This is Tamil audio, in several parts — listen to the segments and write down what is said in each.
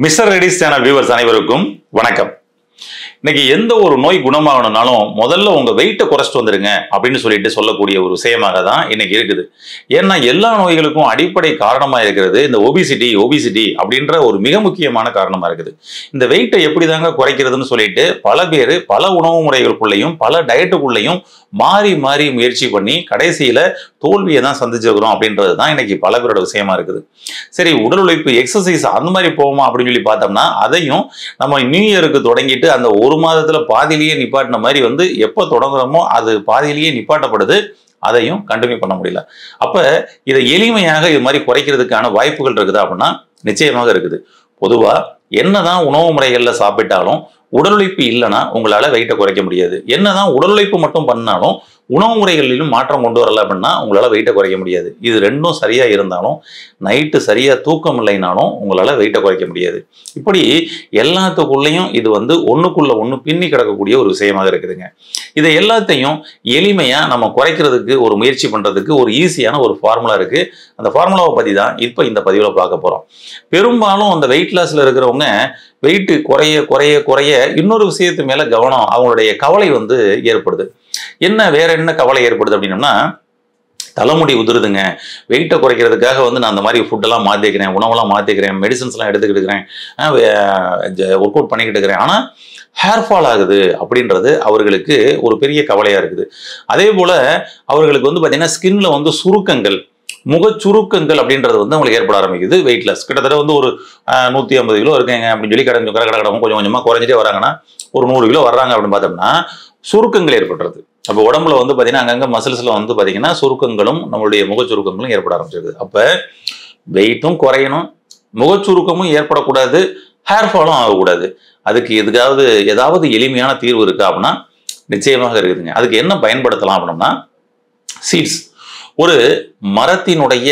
மிஸ்டர் ரெடிஸ் சேனல் வியூவர்ஸ் அனைவருக்கும் வணக்கம். இன்னைக்கு எந்த ஒரு நோய் குணமாகணும்னாலும் முதல்ல உங்க வெயிட்டை குறைச்சிட்டு வந்துருங்க அப்படின்னு சொல்லிட்டு சொல்லக்கூடிய ஒரு விஷயமாக தான் இன்னைக்கு இருக்குது. ஏன்னா எல்லா நோய்களுக்கும் அடிப்படை காரணமா இருக்கிறது இந்த ஒபிசிட்டி அப்படின்ற ஒரு மிக முக்கியமான காரணமா இருக்குது. இந்த வெயிட்டை எப்படி தாங்க குறைக்கிறதுன்னு சொல்லிட்டு பல பேர் பல உணவு முறைகளுக்குள்ளேயும் பல டயட்டுக்குள்ளேயும் மாறி மாறி முயற்சி பண்ணி கடைசியில தோல்வியை தான் சந்திச்சிருக்கிறோம் அப்படின்றது தான் இன்னைக்கு பல பேரோட விஷயமா இருக்குது. சரி, உடல் உழைப்பு எக்ஸசைஸ் அந்த மாதிரி போவோமா அப்படின்னு சொல்லி பார்த்தோம்னா அதையும் நம்ம நியூ இயருக்கு தொடங்கிட்டு அந்த ஒரு மாதத்துல பாதியிலேயே நிப்பாட்டின மாதிரி எப்போ தொடங்குறோமோ அது பாதியிலேயே நிப்பாட்டப்படுது. அதையும் கண்டினியூ பண்ண முடியல. அப்ப இதை எளிமையாக இது மாதிரி குறைக்கிறதுக்கான வாய்ப்புகள் இருக்குதா அப்படின்னா நிச்சயமாக இருக்குது. பொதுவா என்னதான் உணவு முறைகள்ல சாப்பிட்டாலும் உடல் உழைப்பு இல்லைன்னா உங்களால வெயிட்டை குறைக்க முடியாது. என்னதான் உடல் உழைப்பு மட்டும் பண்ணாலும் உணவு முறைகளிலும் மாற்றம் கொண்டு வரல அப்படின்னா உங்களால வெயிட்டை குறைக்க முடியாது. இது ரெண்டும் சரியா இருந்தாலும் நைட்டு சரியா தூக்கம் இல்லைனாலும் உங்களால வெயிட்டை குறைக்க முடியாது. இப்படி எல்லாத்துக்குள்ளேயும் இது ஒண்ணுக்குள்ள ஒண்ணு பின்னி கிடக்கக்கூடிய ஒரு விஷயமாக இருக்குதுங்க. இதை எல்லாத்தையும் எளிமையா நம்ம குறைக்கிறதுக்கு ஒரு முயற்சி பண்றதுக்கு ஒரு ஈஸியான ஒரு ஃபார்முலா இருக்கு. அந்த ஃபார்முலாவை பத்தி தான் இப்ப இந்த பதிவுல பார்க்க போறோம். பெரும்பாலும் அந்த வெயிட் லாஸ்ல இருக்கிறவங்க வெயிட் குறைய குறைய குறைய இன்னொரு விஷயத்து மேல கவனம் அவங்களுடைய கவலை ஏற்படுது. வேற என்ன கவலை ஏற்படுது அப்படின்னம்னா, தலைமுடி உதிருதுங்க, வெயிட்டை குறைக்கிறதுக்காக நான் அந்த மாதிரி ஃபுட்டெல்லாம் மாற்றிக்கிறேன், உணவெல்லாம் மாற்றிக்கிறேன், மெடிசன்ஸ்லாம் எடுத்துக்கிட்டு இருக்கிறேன், ஒர்க் அவுட் பண்ணிக்கிட்டு இருக்கிறேன், ஆனால் ஹேர் ஃபால் ஆகுது அப்படின்றது அவர்களுக்கு ஒரு பெரிய கவலையாக இருக்குது. அதே போல் அவர்களுக்கு பார்த்தீங்கன்னா ஸ்கின்ல சுருக்கங்கள், முகச்சுருக்கங்கள் அப்படின்றது அவங்களுக்கு ஏற்பட ஆரம்பிக்குது. வெயிட் லாஸ் கிட்டத்தட்ட ஒரு 150 கிலோ இருக்குங்க அப்படின்னு சொல்லி கடை கொஞ்சம் கொஞ்சமாக குறைஞ்சிட்டே வராங்கன்னா ஒரு 100 கிலோ வர்றாங்க அப்படின்னு பார்த்தோம்னா சுருக்கங்கள் ஏற்படுறது. அப்போ உடம்புல பார்த்தீங்கன்னா அங்கங்கே மசில்ஸ்ல பார்த்தீங்கன்னா சுருக்கங்களும் நம்மளுடைய முகச்சுருக்கங்களும் ஏற்பட ஆரம்பிச்சிருக்குது. அப்போ வெயிட்டும் குறையணும், முகச்சுருக்கமும் ஏற்படக்கூடாது, ஹேர் ஃபாலும் ஆகக்கூடாது. அதுக்கு ஏதாவது எளிமையான தீர்வு இருக்கா அப்படின்னா நிச்சயமாக இருக்குதுங்க. அதுக்கு என்ன பயன்படுத்தலாம் அப்படின்னா சீட்ஸ். ஒரு மரத்தினுடைய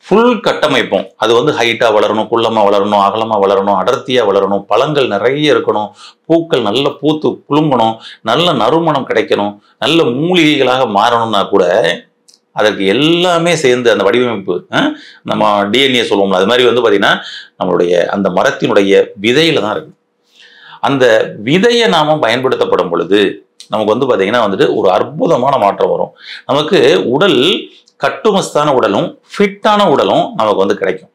ஃபுல் கட்டமைப்பும் அது ஹைட்டா வளரணும், குள்ளமா வளரணும், அகலமா வளரணும், அடர்த்தியா வளரணும், பழங்கள் நிறைய இருக்கணும், பூக்கள் நல்ல பூத்து குலுங்கணும், நல்ல நறுமணம் கிடைக்கணும், நல்ல மூலிகைகளாக மாறணும்னா கூட அதற்கு எல்லாமே சேர்ந்து அந்த வடிவமைப்பு நம்ம டிஎன்ஏ சொல்லுவோம்ல, அது மாதிரி பார்த்தீங்கன்னா நம்மளுடைய அந்த மரத்தினுடைய விதையில தான் இருக்கு. அந்த விதையை நாம பயன்படுத்தப்படும் பொழுது நமக்கு பார்த்தீங்கன்னா ஒரு அற்புதமான மாற்றம் வரும். நமக்கு உடல் கட்டுமஸ்தான உடலும் ஃபிட்டான உடலும் நமக்கு கிடைக்கும்.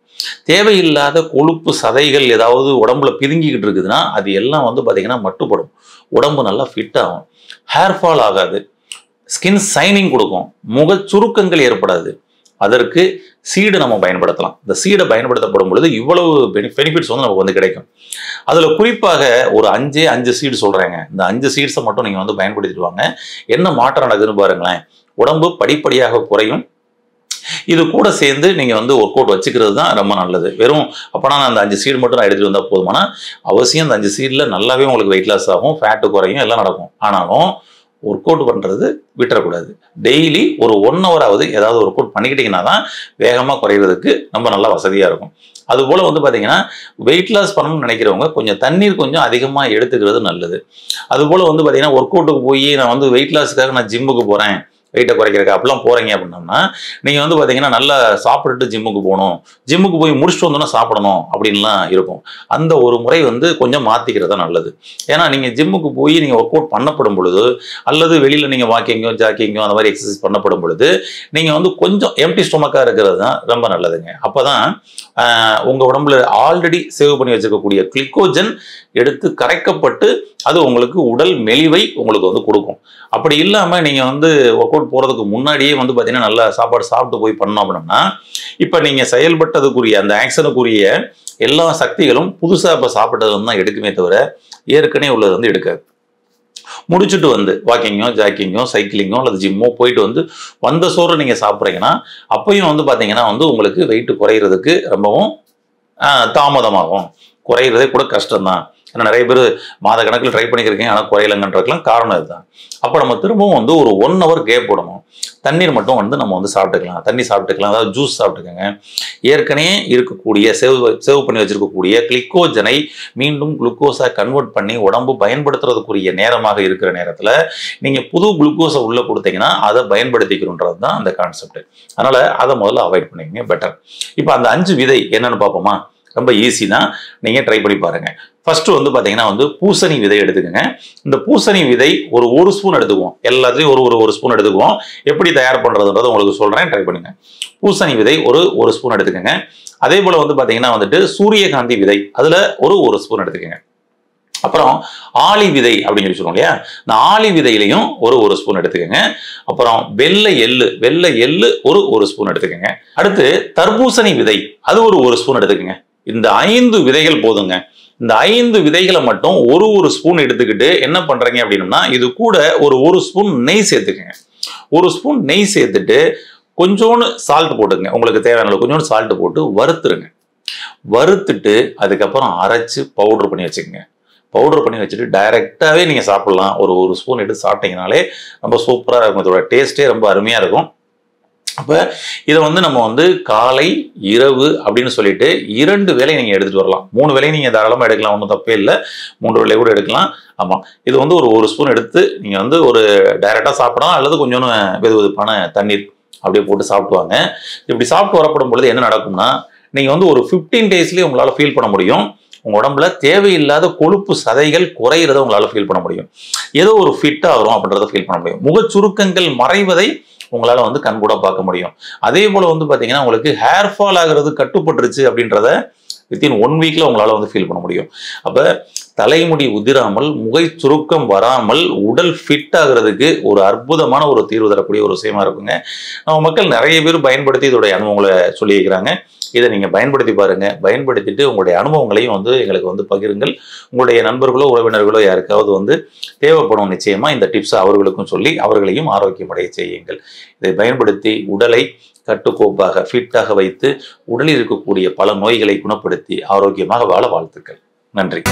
தேவையில்லாத கொழுப்பு சதைகள் ஏதாவது உடம்புல பிதுங்கிக்கிட்டு இருக்குதுன்னா அது எல்லாம் பார்த்தீங்கன்னா மட்டுப்படும். உடம்பு நல்லா ஃபிட் ஆகும், ஹேர் ஃபால் ஆகாது, ஸ்கின் சைனிங் கொடுக்கும், முக சுருக்கங்கள் ஏற்படாது. அதற்கு சீடு நம்ம பயன்படுத்தலாம். இந்த சீடை பயன்படுத்தப்படும் பொழுது இவ்வளவு பெனிஃபிட்ஸ் நமக்கு கிடைக்கும். அதுல குறிப்பாக ஒரு 5 சீடு சொல்றேங்க. இந்த 5 சீட்ஸை மட்டும் நீங்க பயன்படுத்திட்டு வாங்க. என்ன மாற்றம் நடக்குதுன்னு பாருங்களேன். உடம்பு படிப்படியாக குறையும். இது கூட சேர்ந்து நீங்க ஒர்க் அவுட் வச்சுக்கிறது தான் ரொம்ப நல்லது. வெறும் அப்பனா நான் அந்த 5 சீடு மட்டும் நான் எடுத்துட்டு வந்தா போதுமானா அவசியம் அந்த 5 சீட்ல நல்லாவே உங்களுக்கு வெயிட் லாஸ் ஆகும், ஃபேட்டு குறையும், எல்லாம் நடக்கும். ஆனாலும் ஒர்க் அவுட் பண்றது விட்டுறக்கூடாது. டெய்லி ஒரு 1 hour ஆவது ஏதாவது ஒர்க் அவுட் பண்ணிக்கிட்டீங்கன்னா தான் வேகமா குறைகிறதுக்கு ரொம்ப நல்லா வசதியா இருக்கும். அது போல பாத்தீங்கன்னா வெயிட் லாஸ் பண்ணணும்னு நினைக்கிறவங்க கொஞ்சம் தண்ணீர் கொஞ்சம் அதிகமா எடுத்துக்கிறது நல்லது. அது போல பாத்தீங்கன்னா ஒர்க் அவுட்டுக்கு போய் நான் வெயிட் லாஸ்க்காக நான் ஜிம்முக்கு போறேன், வெயிட்டை குறைக்கிறதுக்கு அப்படிலாம் போறீங்க அப்படின்னோம்னா நீங்க பாத்தீங்கன்னா நல்லா சாப்பிட்டுட்டு ஜிம்முக்கு போகணும், ஜிம்முக்கு போய் முடிச்சுட்டு வந்தோன்னா சாப்பிடணும் அப்படின்லாம் இருக்கும். அந்த ஒரு முறை கொஞ்சம் மாத்திக்கிறது தான் நல்லது. ஏன்னா நீங்க ஜிம்முக்கு போய் நீங்க ஒர்க் அவுட் பண்ணப்படும் பொழுது அல்லது வெளியில நீங்க வாக்கிங்கோ ஜாக்கிங்கோ அந்த மாதிரி எக்ஸசைஸ் பண்ணப்படும் பொழுது நீங்க கொஞ்சம் எம்டி ஸ்டொமக்கா இருக்கிறது தான் ரொம்ப நல்லதுங்க. அப்பதான் உங்க உடம்புல ஆல்ரெடி சேவ் பண்ணி வச்சிருக்கக்கூடிய கிளிக்கோஜன் எடுத்து கரைக்கப்பட்டு அது உங்களுக்கு உடல் மெலிவை உங்களுக்கு கொடுக்கும். அப்படி இல்லாம நீங்க ஒர்க் அவுட் போறதுக்கு முன்னாடியே பாத்தீங்கன்னா நல்லா சாப்பாடு சாப்பிட்டு போய் பண்ணோம் அப்படின்னா இப்ப நீங்க செயல்பட்டதுக்குரிய அந்த ஆக்ஷனுக்குரிய எல்லா சக்திகளும் புதுசா இப்ப சாப்பிட்டது தான் எடுக்குமே தவிர ஏற்கனவே உள்ளது எடுக்காது. முடிச்சுட்டு வாக்கிங்கோ ஜாக்கிங்கோ சைக்கிளிங்கோ அல்லது ஜிம்மோ போயிட்டு வந்த சோறு நீங்க சாப்பிட்றீங்கன்னா அப்பயும் பாத்தீங்கன்னா உங்களுக்கு வெயிட் குறையிறதுக்கு ரொம்பவும் தாமதமாகும். குறையிறதே கூட கஷ்டம்தான். ஏன்னா நிறைய பேர் மாத கணக்கில் ட்ரை பண்ணிக்கிறீங்க ஆனால் குறையலங்கன்றதுக்கெல்லாம் காரணம் இதுதான். அப்போ நம்ம திரும்பவும் ஒரு 1 hour கேப் போடணும். தண்ணீர் மட்டும் நம்ம சாப்பிட்டுக்கலாம், தண்ணி சாப்பிட்டுக்கலாம், அதாவது ஜூஸ் சாப்பிட்டுக்கோங்க. ஏற்கனவே இருக்கக்கூடிய சேவ் பண்ணி வச்சிருக்கக்கூடிய கிளிக்கோஜனை மீண்டும் குளுக்கோஸா கன்வெர்ட் பண்ணி உடம்பு பயன்படுத்துறதுக்குரிய நேரமாக இருக்கிற நேரத்தில் நீங்க புது குளுக்கோஸை உள்ள கொடுத்தீங்கன்னா அதை பயன்படுத்திக்கணுன்றது தான் அந்த கான்செப்ட். அதனால அதை முதல்ல அவாய்ட் பண்ணிக்கங்க பெட்டர். இப்போ அந்த 5 விதை என்னன்னு பார்ப்போமா? ரொம்ப ஈஸி தான், நீங்க ட்ரை பண்ணி பாருங்க. ஃபர்ஸ்ட் வந்து பாத்தீங்கன்னா வந்து பூசணி விதை எடுத்துக்கங்க. இந்த பூசணி விதை ஒரு ஸ்பூன் எடுத்துக்குவோம். எல்லாத்துலயும் ஒரு ஸ்பூன் எடுத்துக்குவோம். எப்படி தயார் பண்றதுன்றது உங்களுக்கு சொல்றேன், ட்ரை பண்ணுங்க. பூசணி விதை ஒரு ஸ்பூன் எடுத்துக்கங்க. அதே போல வந்து பாத்தீங்கன்னா வந்துட்டு சூரியகாந்தி விதை அதுல ஒரு ஸ்பூன் எடுத்துக்கங்க. அப்புறம் ஆளி விதை அப்படின்னு சொல்லி சொல்லுவோம் இல்லையா, இந்த ஆளி விதையிலையும் ஒரு ஸ்பூன் எடுத்துக்கங்க. அப்புறம் வெள்ளை எள்ளு ஒரு ஸ்பூன் எடுத்துக்கங்க. அடுத்து தர்பூசணி விதை அது ஒரு ஸ்பூன் எடுத்துக்கங்க. இந்த 5 விதைகள் போதுங்க. இந்த 5 விதைகளை மட்டும் ஒரு ஸ்பூன் எடுத்துக்கிட்டு என்ன பண்றீங்க அப்படின்னா, இது கூட ஒரு ஸ்பூன் நெய் சேர்த்துக்கங்க. ஒரு ஸ்பூன் நெய் சேர்த்துட்டு கொஞ்சோண்டு சால்ட் போட்டுங்க. உங்களுக்கு தேவையான கொஞ்சோண்டு சால்ட் போட்டு வறுத்துருங்க. வறுத்துட்டு அதுக்கப்புறம் அரைச்சு பவுடர் பண்ணி வச்சுக்கோங்க. பவுடர் பண்ணி வச்சுட்டு டைரெக்டாகவே நீங்கள் சாப்பிட்லாம். ஒரு ஸ்பூன் எடுத்து சாப்பிட்டீங்கனாலே ரொம்ப சூப்பராக இருக்கும். இதோட டேஸ்ட்டே ரொம்ப அருமையாக இருக்கும். அப்போ இதை வந்து நம்ம வந்து காலை இரவு அப்படின்னு சொல்லிட்டு 2 வேளை நீங்கள் எடுத்துகிட்டு வரலாம். 3 வேளையும் நீங்கள் தாராளமாக எடுக்கலாம், ஒன்றும் தப்பே இல்லை. 3 வேளை கூட எடுக்கலாம். ஆமாம், இது வந்து ஒரு ஸ்பூன் எடுத்து நீங்கள் வந்து ஒரு டைரெக்டாக சாப்பிடலாம், அல்லது கொஞ்சோன்னு வெதுவெதுப்பான தண்ணீர் அப்படியே போட்டு சாப்பிடுவாங்க. இப்படி சாப்பிட்டு வரப்படும் பொழுது என்ன நடக்கும்னா, நீங்கள் வந்து ஒரு 15 டேஸ்லேயே உங்களால் ஃபீல் பண்ண முடியும். உங்க உடம்புல தேவையில்லாத கொழுப்பு சதைகள் குறையிறத உங்களால ஃபீல் பண்ண முடியும். ஏதோ ஒரு ஃபிட் ஆகும் அப்படின்றத ஃபீல் பண்ண முடியும். முக சுருக்கங்கள் மறைவதை உங்களால வந்து கண்கூட பார்க்க முடியும். அதே போல வந்து பாத்தீங்கன்னா உங்களுக்கு ஹேர் ஃபால் ஆகிறது கட்டுப்பட்டுருச்சு அப்படின்றத வித்தின் 1 வீக்ல உங்களால வந்து ஃபீல் பண்ண முடியும். அப்ப தலைமுடி உதிராமல், முகை சுருக்கம் வராமல், உடல் ஃபிட் ஆகுறதுக்கு ஒரு அற்புதமான ஒரு தீர்வு தரக்கூடிய ஒரு விஷயமா இருக்குங்க. நம்ம மக்கள் நிறைய பேர் பயன்படுத்தி இதோடைய அனுபவங்களை சொல்லியிருக்கிறாங்க. இதை நீங்க பயன்படுத்தி பாருங்க. பயன்படுத்திட்டு உங்களுடைய அனுபவங்களையும் வந்து எங்களுக்கு வந்து பகிருங்கள். உங்களுடைய நண்பர்களோ உறவினர்களோ யாருக்காவது வந்து தேவைப்படும், நிச்சயமா இந்த டிப்ஸ் அவர்களுக்கும் சொல்லி அவர்களையும் ஆரோக்கியமடைய செய்யுங்கள். இதை பயன்படுத்தி உடலை கட்டுக்கோப்பாக ஃபிட்டாக வைத்து உடலில் இருக்கக்கூடிய பல நோய்களை குணப்படுத்தி ஆரோக்கியமாக வாழ வாழ்த்துக்கள். நன்றி.